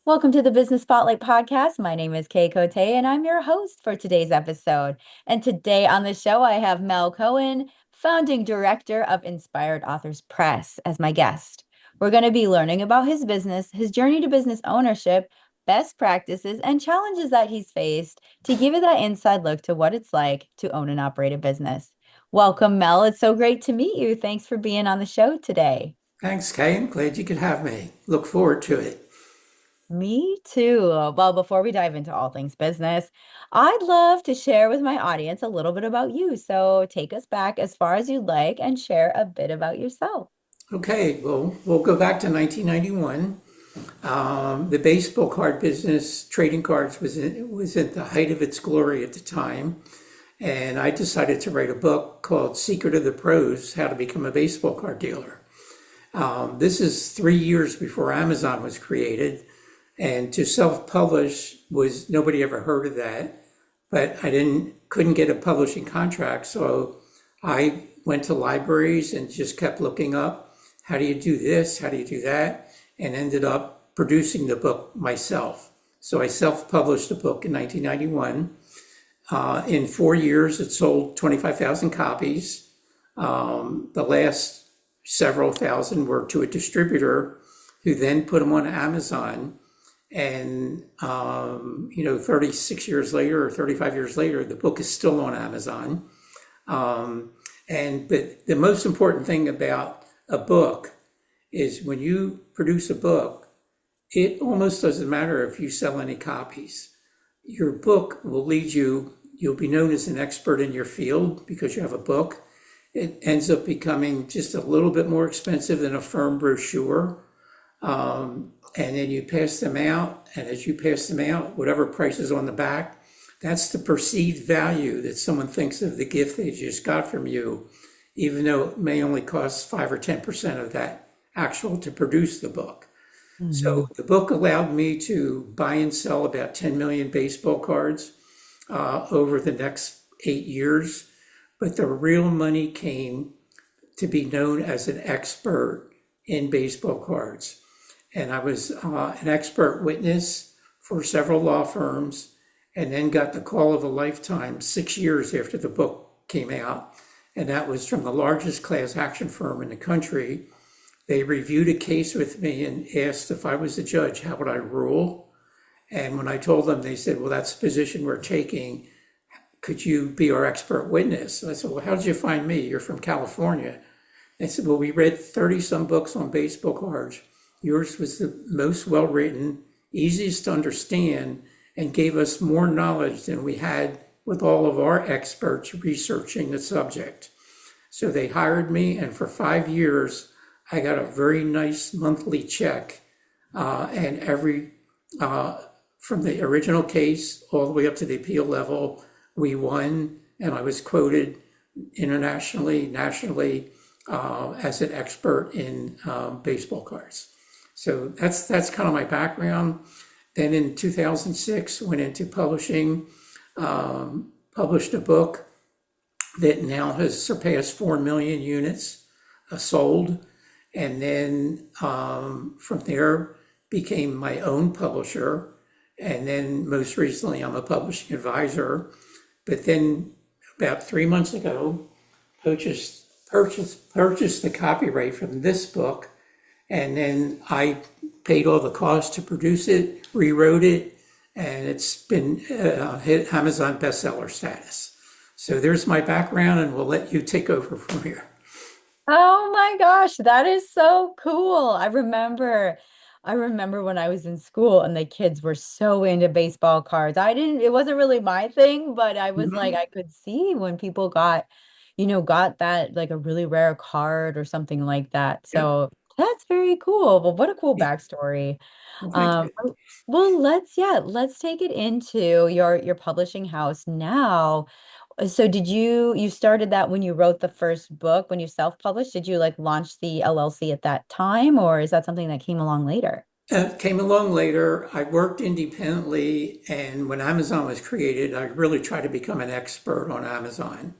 Welcome to the Business Spotlight Podcast. My name is Kay Cote, and I'm your host for today's episode. And today on the show, I have Mel Cohen, founding director of Inspired Authors Press, as my guest. We're going to be learning about his business, his journey to business ownership, best practices, and challenges that he's faced to give you that inside look to what it's like to own and operate a business. Welcome, Mel. It's so great to meet you. Thanks for being on the show today. Thanks, Kay. I'm glad you could have me. Look forward to it. Me too. Well, before we dive into all things business, I'd love to share with my audience a little bit about you. So take us back as far as you'd like and share a bit about yourself. Okay, well, we'll go back to 1991. The baseball card business, trading cards, was at the height of its glory at the time. And I decided to write a book called Secret of the Pros, How to Become a Baseball Card Dealer. This is 3 years before Amazon was created. And to self-publish was, nobody ever heard of that. But couldn't get a publishing contract. So I went to libraries and just kept looking up, how do you do this? How do you do that? And ended up producing the book myself. So I self-published the book in 1991. In 4 years, it sold 25,000 copies. The last several thousand were to a distributor who then put them on Amazon. And, 36 years later or 35 years later, the book is still on Amazon. But the most important thing about a book is when you produce a book, it almost doesn't matter if you sell any copies. Your book will lead you, you'll be known as an expert in your field because you have a book. It ends up becoming just a little bit more expensive than a firm brochure. And then you pass them out, and as you pass them out, whatever price is on the back, that's the perceived value that someone thinks of the gift they just got from you, even though it may only cost 5 or 10% of that actual to produce the book. Mhm. So the book allowed me to buy and sell about 10 million baseball cards over the next 8 years. But the real money came to be known as an expert in baseball cards. And I was an expert witness for several law firms, and then got the call of a lifetime 6 years after the book came out. And that was from the largest class action firm in the country. They reviewed a case with me and asked if I was the judge, how would I rule? And when I told them, they said, well, that's the position we're taking. Could you be our expert witness? And I said, well, how did you find me? You're from California. They said, well, we read 30 some books on baseball cards. Yours was the most well written, easiest to understand, and gave us more knowledge than we had with all of our experts researching the subject. So they hired me, and for 5 years, I got a very nice monthly check. And from the original case all the way up to the appeal level, we won, and I was quoted internationally, nationally, as an expert in baseball cards. So that's kind of my background. Then in 2006, went into publishing, published a book that now has surpassed 4 million units sold. And then from there, became my own publisher. And then most recently, I'm a publishing advisor. But then about 3 months ago, purchased the copyright from this book, and then I paid all the costs to produce it, rewrote it, and it's been hit Amazon bestseller status. So there's my background, and we'll let you take over from here. Oh my gosh, that is so cool. I remember when I was in school and the kids were so into baseball cards. It wasn't really my thing, but I was like, Mhm. I could see when people got that like a really rare card or something like that. Yep. So that's very cool. Well, what a cool Yeah. backstory. Well, thank Um, you. well, let's take it into your publishing house now. So you started that when you wrote the first book, when you self-published? Did you like launch the LLC at that time, or is that something that came along later? Came along later. I worked independently, and when Amazon was created, I really tried to become an expert on Amazon.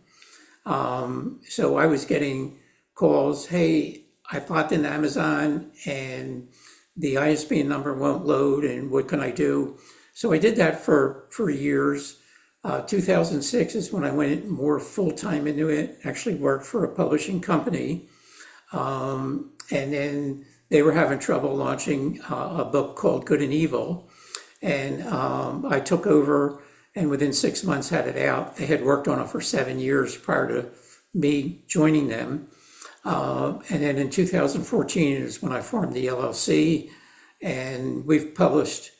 So I was getting calls, hey, I popped in Amazon and the ISBN number won't load, and what can I do? So I did that for years. 2006 is when I went more full-time into it, actually worked for a publishing company. And then they were having trouble launching a book called Good and Evil. And I took over, and within 6 months had it out. They had worked on it for 7 years prior to me joining them. And then in 2014 is when I formed the LLC, and we've published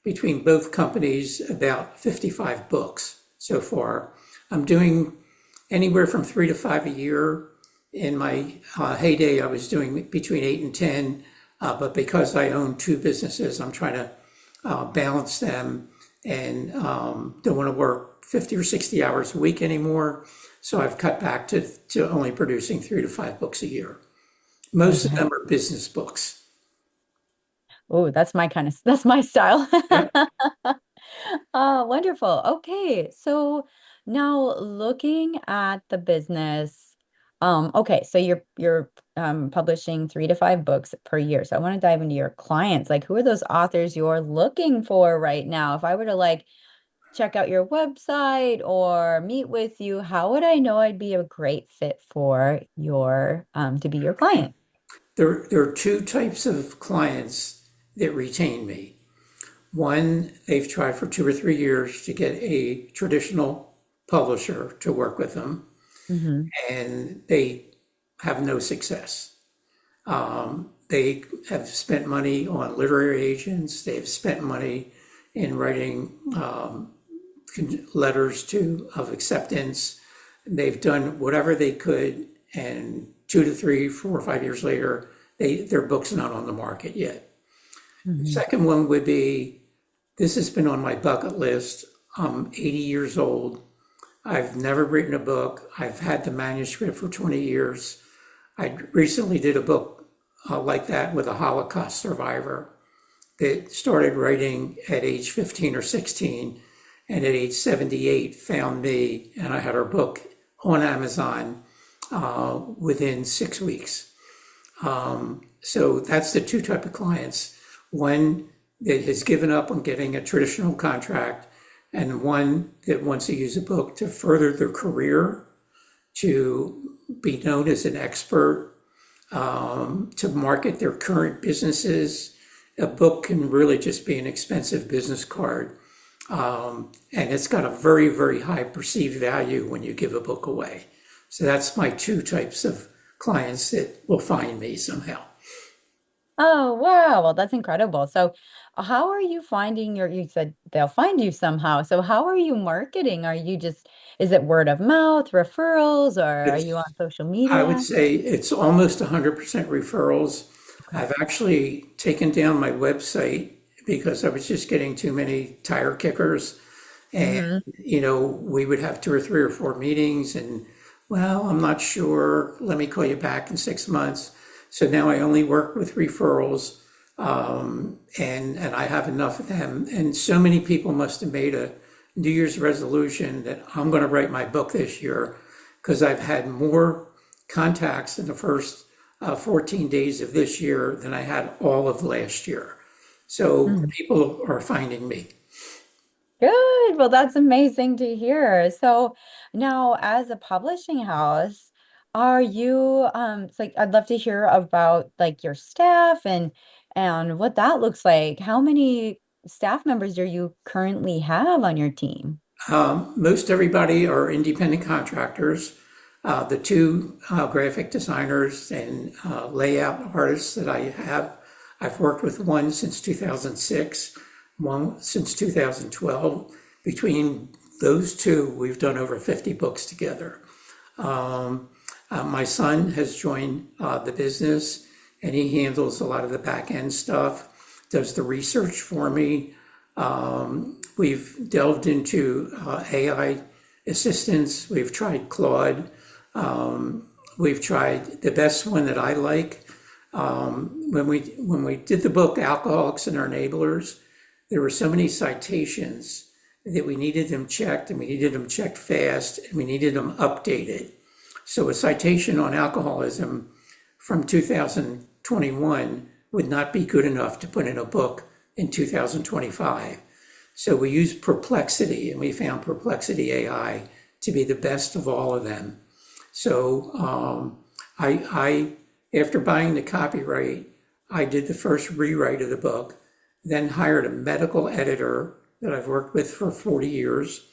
between both companies about 55 books so far. I'm doing anywhere from 3 to 5 a year. In my heyday, I was doing between 8 and 10, but because I own two businesses, I'm trying to balance them, and don't want to work 50 or 60 hours a week anymore. So I've cut back to only producing 3 to 5 books a year. Most of Okay. them are business books. Oh, that's my style. Yep. Oh, wonderful. Okay. So now looking at the business, okay, so you're publishing 3 to 5 books per year. So I want to dive into your clients. Like, who are those authors you're looking for right now? If I were to like check out your website or meet with you, how would I know I'd be a great fit for your to be your client? There are two types of clients that retain me. One, they've tried for 2 or 3 years to get a traditional publisher to work with them, Hmm. and they have no success. They have spent money on literary agents. They've spent money in writing letters of acceptance. They've done whatever they could, and 2 to 3, 4 or 5 years later, their book's not on the market yet. The Hmm. second one would be, this has been on my bucket list. I'm 80 years old. I've never written a book. I've had the manuscript for 20 years. I recently did a book like that with a Holocaust survivor that started writing at age 15 or 16, and at age 78 found me, and I had her book on Amazon within 6 weeks. So that's the two type of clients. One that has given up on getting a traditional contract, and one that wants to use a book to further their career, to be known as an expert, to market their current businesses. A book can really just be an expensive business card. And it's got a very, very high perceived value when you give a book away. So that's my two types of clients that will find me somehow. Oh, wow. Well, that's incredible. So, how are you finding you said they'll find you somehow. So, how are you marketing? Is it word of mouth, referrals, or are you on It's, social I would media? say it's almost 100% referrals. Okay. I've actually taken down my website because I was just getting too many tire kickers. And, Hmm. we would have 2 or 3 or 4 meetings, and, well, I'm not sure. Let me call you back in 6 months. So now I only work with referrals, and I have enough of them. And so many people must have made a New Year's resolution that I'm going to write my book this year, because I've had more contacts in the first 14 days of this year than I had all of last year. So people are finding me. Good. Well, that's amazing to hear. So now as a publishing house, are you it's like I'd love to hear about like your staff and what that looks like. How many staff members do you currently have on your team? Most everybody are independent contractors. The two graphic designers and layout artists that I have, I've worked with one since 2006, one since 2012. Between those two, we've done over 50 books together. My son has joined the business, and he handles a lot of the back end stuff, does the research for me. We've delved into AI assistants. We've tried Claude. We've tried the best one that I like. When we did the book Alcoholics and Our Enablers, there were so many citations that we needed them checked, and we needed them checked fast, and we needed them updated. So a citation on alcoholism from 2021 would not be good enough to put in a book in 2025. So we used Perplexity, and we found Perplexity AI to be the best of all of them. So I after buying the copyright, I did the first rewrite of the book, then hired a medical editor that I've worked with for 40 years,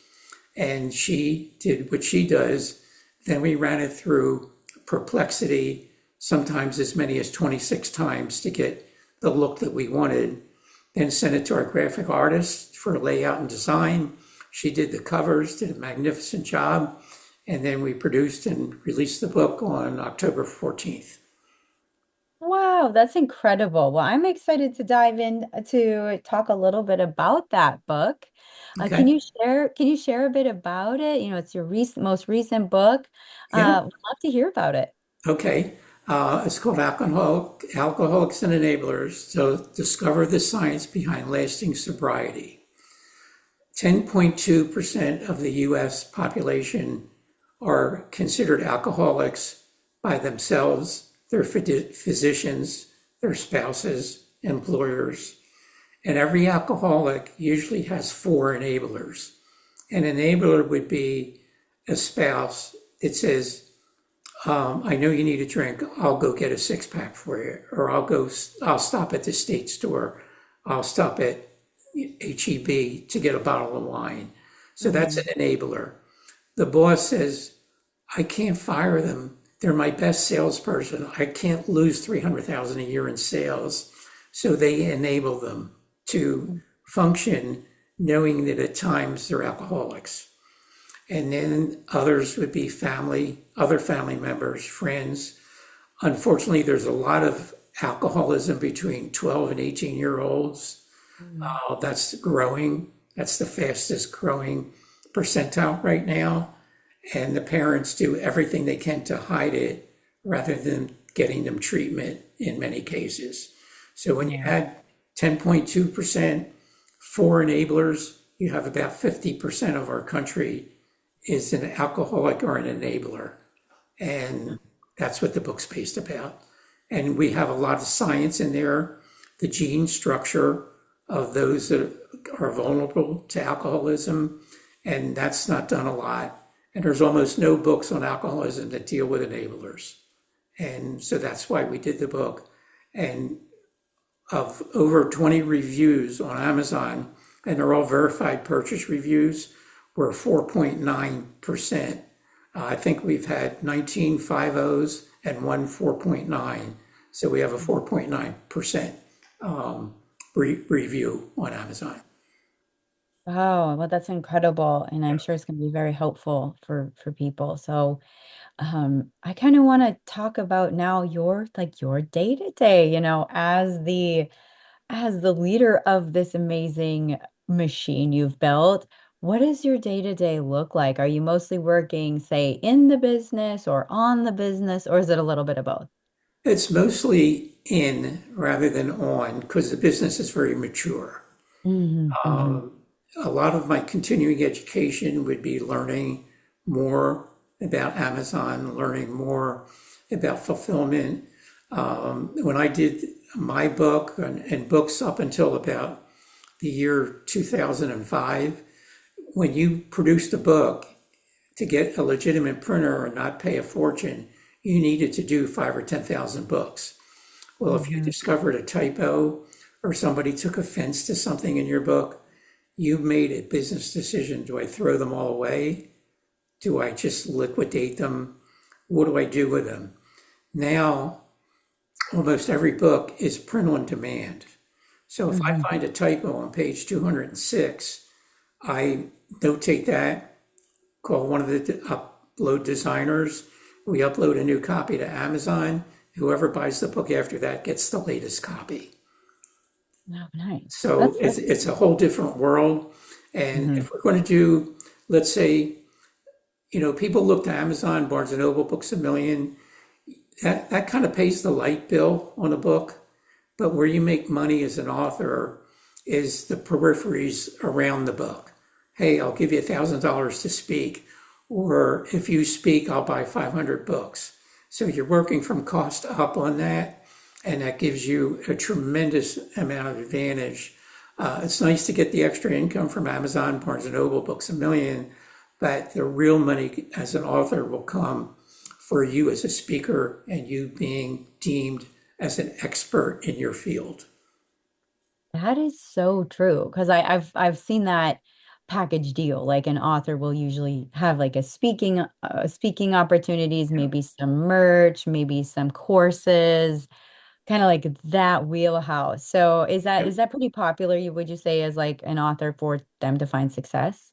and she did what she does. Then we ran it through Perplexity, sometimes as many as 26 times to get the look that we wanted. Then sent it to our graphic artist for layout and design. She did the covers, did a magnificent job. And then we produced and released the book on October 14th. Wow, that's incredible. Well, I'm excited to dive in to talk a little bit about that book. Okay. Can you share a bit about it? You know, it's your most recent book. Yeah. Would love to hear about it. Okay. It's called Alcoholics and Enablers. So discover the science behind lasting sobriety. 10.2% of the US population are considered alcoholics by themselves, their physicians, their spouses, employers. And every alcoholic usually has four enablers. An enabler would be a spouse that says, I know you need a drink. I'll go get a six pack for you. Or I'll stop at the state store. I'll stop at HEB to get a bottle of wine. So that's an Mhm. enabler. The boss says, I can't fire them. They're my best salesperson. I can't lose 300,000 a year in sales. So they enable them to function knowing that at times they're alcoholics. And then others would be family, other family members, friends. Unfortunately, there's a lot of alcoholism between 12 and 18-year-olds. Mhm. That's growing. That's the fastest growing percentile right now. And the parents do everything they can to hide it rather than getting them treatment in many cases. So when you Yeah. add 10.2% for enablers, you have about 50% of our country is an alcoholic or an enabler. And that's what the book's based about. And we have a lot of science in there, the gene structure of those that are vulnerable to alcoholism. And that's not done a lot. And there's almost no books on alcoholism that deal with enablers. And so that's why we did the book. And of over 20 reviews on Amazon, and they're all verified purchase reviews, were 4.9%. I think we've had 19 5.0s and one 4.9. So we have a 4.9% review on Amazon. Oh, well, that's incredible. And I'm sure it's going to be very helpful for people. So I kind of want to talk about now your day to day, you know, as the leader of this amazing machine you've built. What does your day to day look like? Are you mostly working, say, in the business or on the business, or is it a little bit of both? It's mostly in rather than on because the business is very mature. Hmm. Hmm. A lot of my continuing education would be learning more about Amazon, learning more about fulfillment. When I did my book and books up until about the year 2005, when you produced a book to get a legitimate printer and not pay a fortune, you needed to do 5 or 10,000 books. Well, if you Hmm. discovered a typo or somebody took offense to something in your book, you made a business decision. Do I throw them all away? Do I just liquidate them? What do I do with them? Now, almost every book is print on demand. So if I Hmm. find a typo on page 206, I notate that, call one of the upload designers. We upload a new copy to Amazon. Whoever buys the book after that gets the latest copy. Oh, nice. So it's a whole different world. And Mhm. if we're going to do, let's say, people look to Amazon, Barnes and Noble, Books a Million. That kind of pays the light bill on a book. But where you make money as an author is the peripheries around the book. Hey, I'll give you $1,000 to speak. Or if you speak, I'll buy 500 books. So you're working from cost up on that. and that gives you a tremendous amount of advantage. It's nice to get the extra income from Amazon, Barnes and Noble, Books a Million, but the real money as an author will come for you as a speaker and you being deemed as an expert in your field. That is so true because I've seen that package deal. Like an author will usually have like a speaking opportunities, maybe some merch, maybe some courses, kind of like that wheelhouse. So is that pretty popular, you would you say, as like an author for them to find success?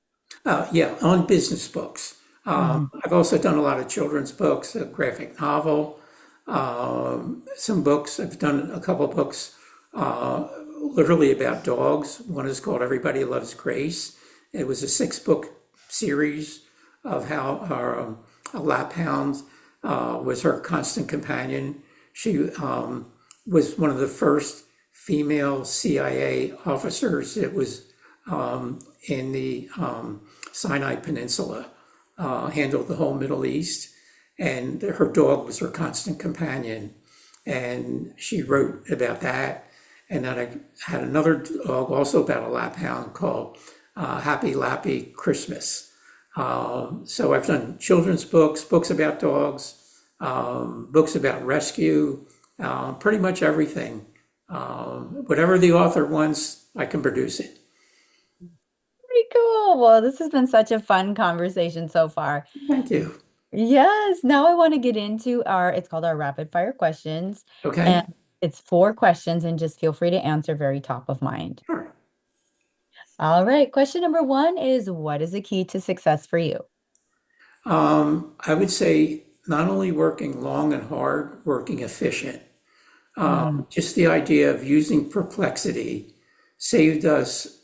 Yeah, on business books. Hmm. I've also done a lot of children's books, a graphic novel, some books. I've done a couple books literally about dogs. One is called Everybody Loves Grace. It was a six-book series of how a lap hound was her constant companion. She was one of the first female CIA officers. It was in the Sinai Peninsula, handled the whole Middle East, and her dog was her constant companion. And she wrote about that. And then I had another dog also about a lap hound called Happy Lappy Christmas. So I've done children's books, books about dogs, books about rescue, pretty much everything. Whatever the author wants, I can produce it. Very cool. Well, this has been such a fun conversation so far. Thank you. Yes, now I want to get into it's called our rapid fire questions. And Okay. it's four questions, and just feel free to answer very top of mind. Sure. All right. Question number one is, what is the key to success for you? I would say not only working long and hard, working efficient. Mm, Just the idea of using perplexity saved us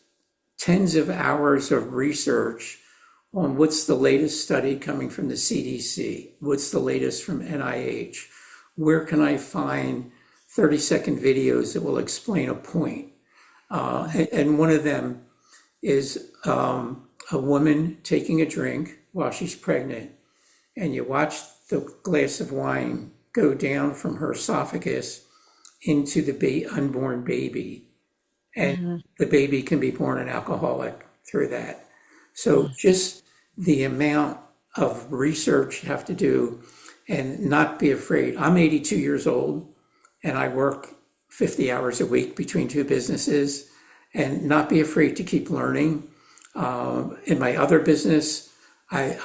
tens of hours of research on what's the latest study coming from the CDC, what's the latest from NIH, where can I find 30-second videos that will explain a point. And one of them is a woman taking a drink while she's pregnant, and you watch the glass of wine go down from her esophagus into the unborn baby, and mm, the baby can be born an alcoholic through that. So mm, just the amount of research you have to do and not be afraid. I'm 82 years old and I work 50 hours a week between two businesses, and not be afraid to keep learning. In my other business, at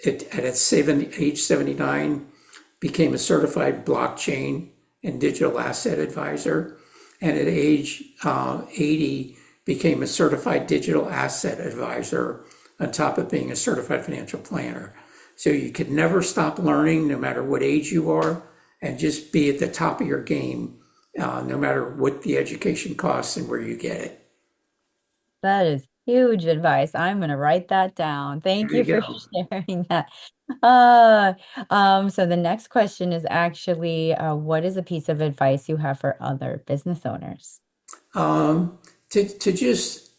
age 79, became a certified blockchain and digital asset advisor. And at age 80, became a certified digital asset advisor on top of being a certified financial planner. So you could never stop learning, no matter what age you are, and just be at the top of your game, no matter what the education costs and where you get it. that is huge advice. I'm going to write that down. Thank There you you for go. sharing that. Uh, so the next question is actually, what is a piece of advice you have for other business owners? To just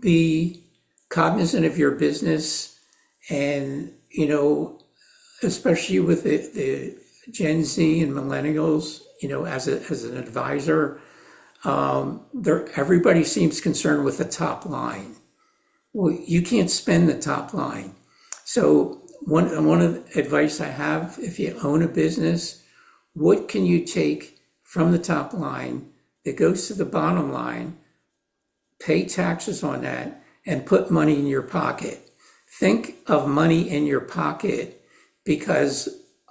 be cognizant of your business, and especially with the Gen Z and millennials, as an advisor, everybody seems concerned with the top line. Well, you can't spend the top line. So one of the advice I have, if you own a business, what can you take from the top line that goes to the bottom line, pay taxes on that, and put money in your pocket? Think of money in your pocket, because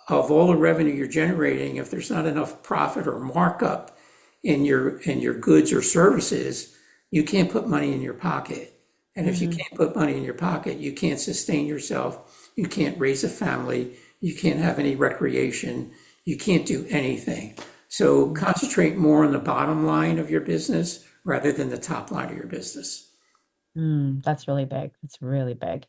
of all the revenue you're generating, if there's not enough profit or markup in your goods or services, you can't put money in your pocket. And if you Mhm. can't put money in your pocket, you can't sustain yourself. You can't raise a family. You can't have any recreation. You can't do anything. So concentrate more on the bottom line of your business rather than the top line of your business. That's really big. It's really big.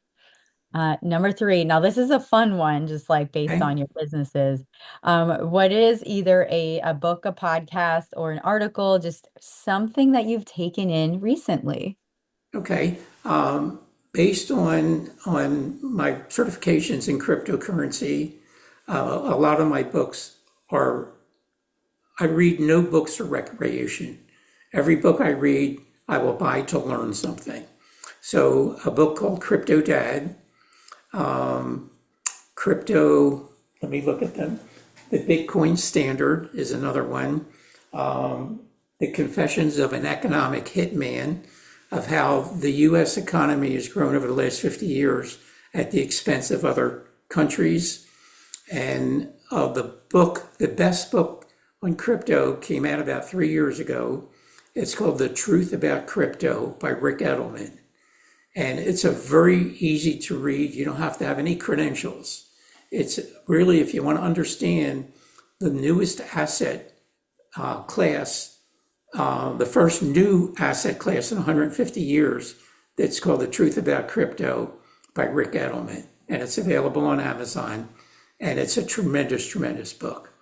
Number three. Now, this is a fun one, just like based Okay. on your businesses. What is either a book, a podcast, or an article, just something that you've taken in recently? Okay. Based on my certifications in cryptocurrency, a lot of my books are I read no books for recreation. Every book I read, I will buy to learn something. So a book called Crypto Dad, Crypto, let me look at them. The Bitcoin Standard is another one. The Confessions of an Economic Hitman, of how the US economy has grown over the last 50 years at the expense of other countries. And the best book on crypto came out about 3 years ago. It's called The Truth About Crypto by Rick Edelman. And it's a very easy to read. You don't have to have any credentials. It's really, if you want to understand the newest asset class, the first new asset class in 150 years, that's called The Truth About Crypto by Rick Edelman. And it's available on Amazon. And it's a tremendous, tremendous book.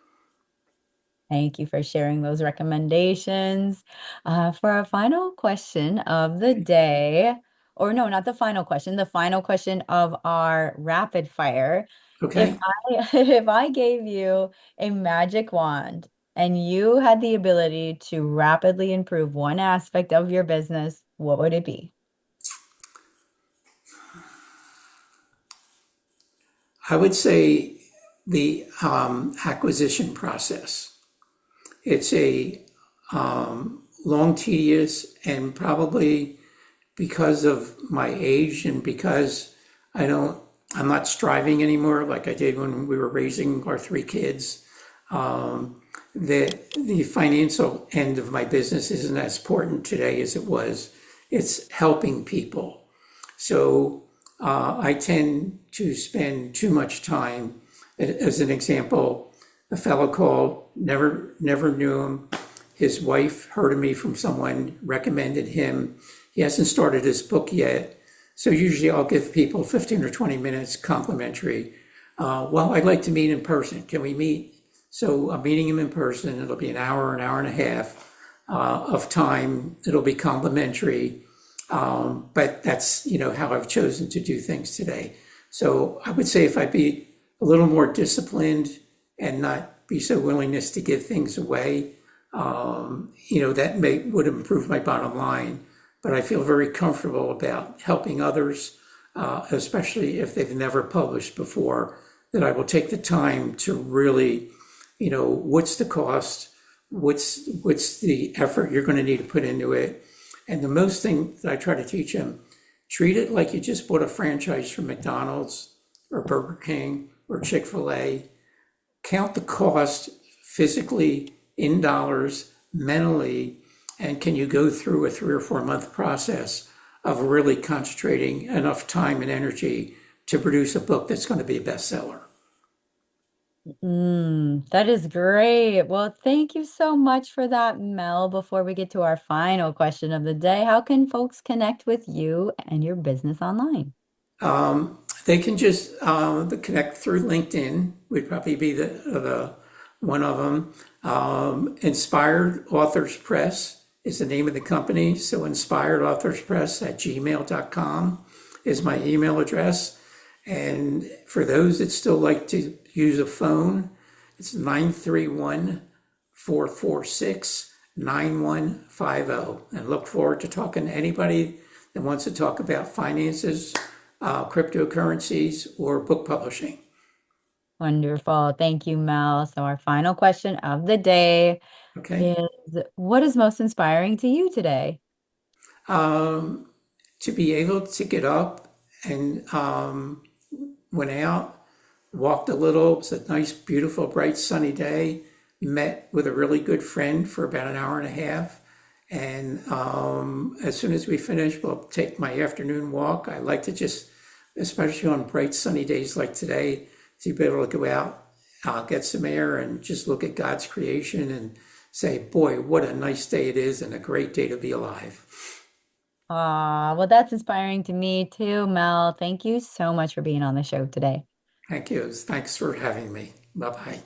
Thank you for sharing those recommendations. For our final question of the day, or no, not the final question, the final question of our rapid fire. If Okay. I if I gave you a magic wand and you had the ability to rapidly improve one aspect of your business, what would it be? I would say the acquisition process. It's a long, tedious, and probably because of my age and because I don't, I'm not striving anymore like I did when we were raising our three kids. That the financial end of my business isn't as important today as it was. It's helping people. So I tend to spend too much time. As an example, a fellow called, never knew him. His wife heard of me from someone, recommended him. He hasn't started his book yet. So usually I'll give people 15 or 20 minutes complimentary. Well, I'd like to meet in person. Can we meet? So I'm meeting him in person. It'll be an hour and a half of time. It'll be complimentary. But that's, how I've chosen to do things today. So I would say if I'd be a little more disciplined and not be so willingness to give things away, that would improve my bottom line. But I feel very comfortable about helping others, especially if they've never published before, that I will take the time to really, what's the cost? What's the effort you're going to need to put into it? And the most thing that I try to teach them, treat it like you just bought a franchise from McDonald's or Burger King or Chick-fil-A. Count the cost physically in dollars, mentally, and can you go through a 3 or 4 month process of really concentrating enough time and energy to produce a book that's going to be a bestseller? That is great. Well, thank you so much for that, Mel. Before we get to our final question of the day, how can folks connect with you and your business online? They can just connect through LinkedIn. Would probably be the one of them. Inspired Authors Press is the name of the company. So Inspired Authors Press at gmail.com is my email address. And for those that still like to use a phone, it's 931-446-9150. And look forward to talking to anybody that wants to talk about finances, cryptocurrencies, or book publishing. Wonderful. Thank you, Mel. So our final question of the day Okay. is, what is most inspiring to you today? To be able to get up and went out, walked a little. It's a nice, beautiful, bright, sunny day. Met with a really good friend for about an hour and a half. And as soon as we finish, we'll take my afternoon walk. I like to just, especially on bright, sunny days like today, to be able to go out, get some air, and just look at God's creation and say, boy, what a nice day it is and a great day to be alive. Well, that's inspiring to me too, Mel. Thank you so much for being on the show today. Thank you. Thanks for having me. Bye bye.